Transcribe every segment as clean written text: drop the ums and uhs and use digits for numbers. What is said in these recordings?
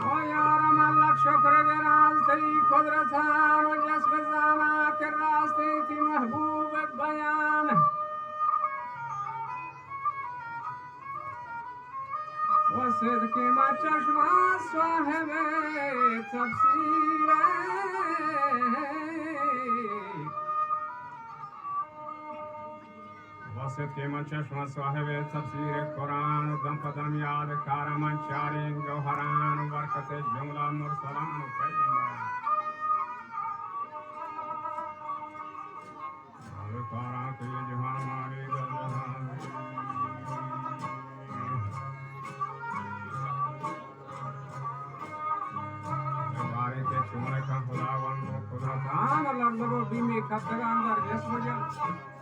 ويارم لك شكر جرالتي قدرتان والجسم الزامات الراستي محبوب البيان وصدق ما چشم صاحب تفسیره وصدق من چشم صاحب تفسیر قرآن دم پدم یاد کار من چارین گوهران برکت جمله مرسلان و پیغمبران کاران که جهان ماری در جهان باری که چمونه کن خداوند و قدرتان اللہ لگو بیمی کتگان در جسم جل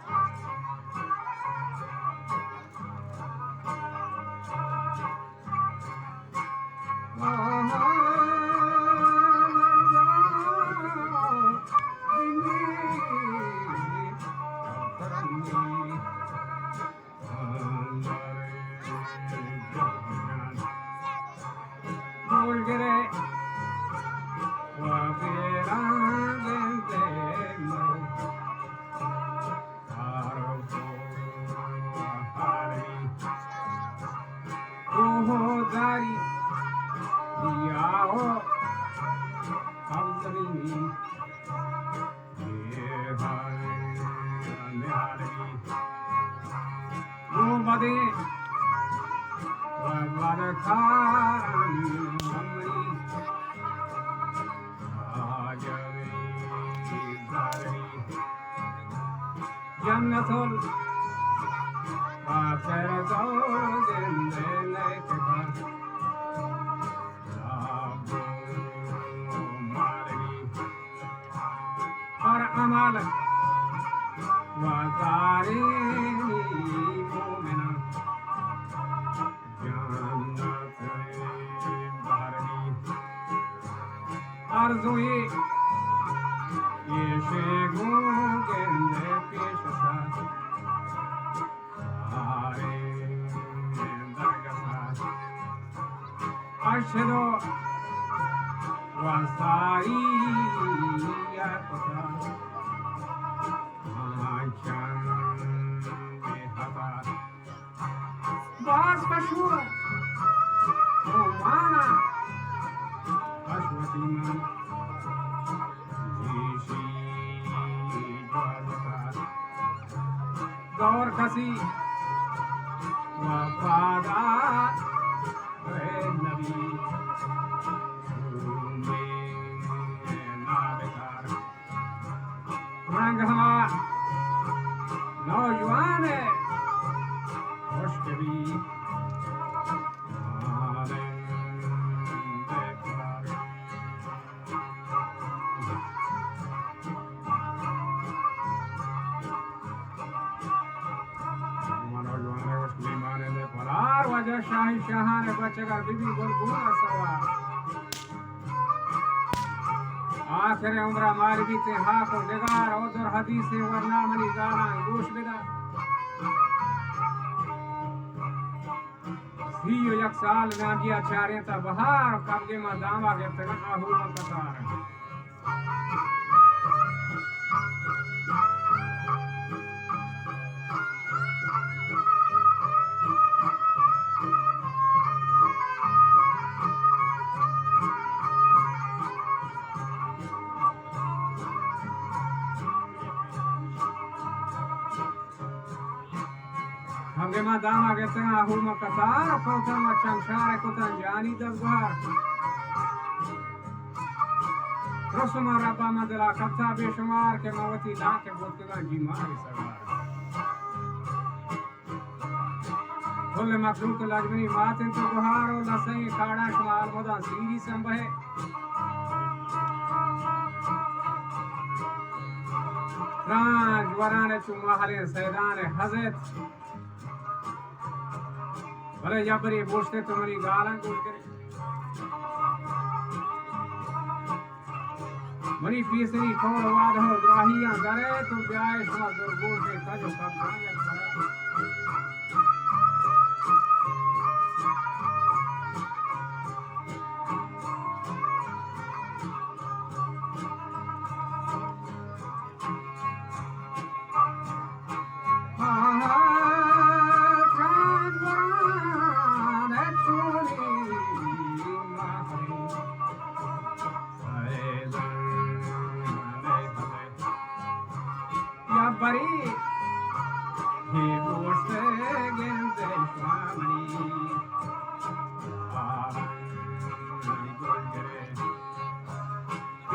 जन्नतुल आखिरतो जिंदे के पर मारगी और अमल वाजारी मोमिना जन्नत बारगी आरज़ुई ये शेगुं गेंदे Ashado wasai yakota achan behaba bas pashua romana ashwatina jishi jwalata gaur kasi wafada नौजवान है मुश्किल वजह शाही शाहान बचेगा बीबी गुलगुना सवा आखिर उम्र मारगी ते हाक और निगार उधर हदीस वरना मनी गाना गोश बिदा सीयो एक साल में गया चारे ता बहार कब्जे में दामा के तक आहू कतार Hangema dama getena huma katar kota macam share kota jani dasbar Rasuma rabba madla kata beshumar ke mawati la ke botega jimar sagar Kulle makhluq lajmani matin to buharo lasai kada shmal moda siri sambahe Raj warane chumahale saydane hazet भले या पर ये बोझते तुम्हारी गालां कूट करे money पीसरी कौन वाद हो द्राहियां करे तो ब्याह समाज और बोझ से कजो कब गाने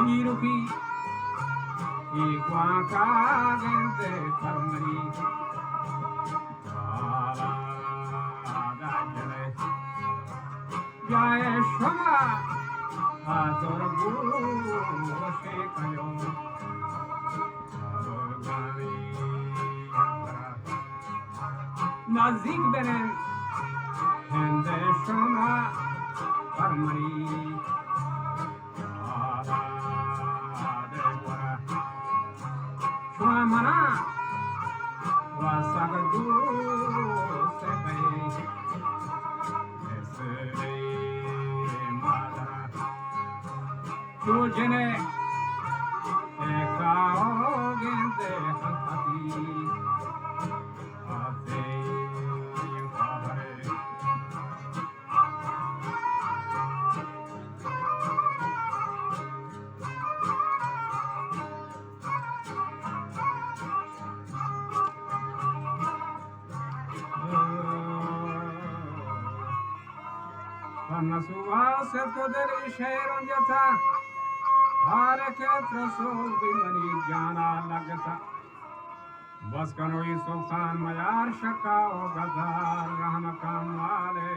Yiruki, Iquaka, Gente, Parmari, Jaya Shama, Adorabu, Shekayo, Nazik Benen, Hende Shama, Parmari, Shwamana, Vasagadu, Sepe, Esere, Madara, Chujene, Ekao, Gente, Hantati, Ate, Yukavare, Panna suase toderi sheron jata, Hare ke trasol bimani jana lagata. Baskanoi sultan mayar shaka o gadar rahma kamale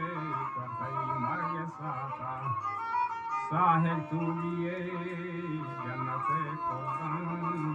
kartai marge sata. Sahel tu liye jannate kodan.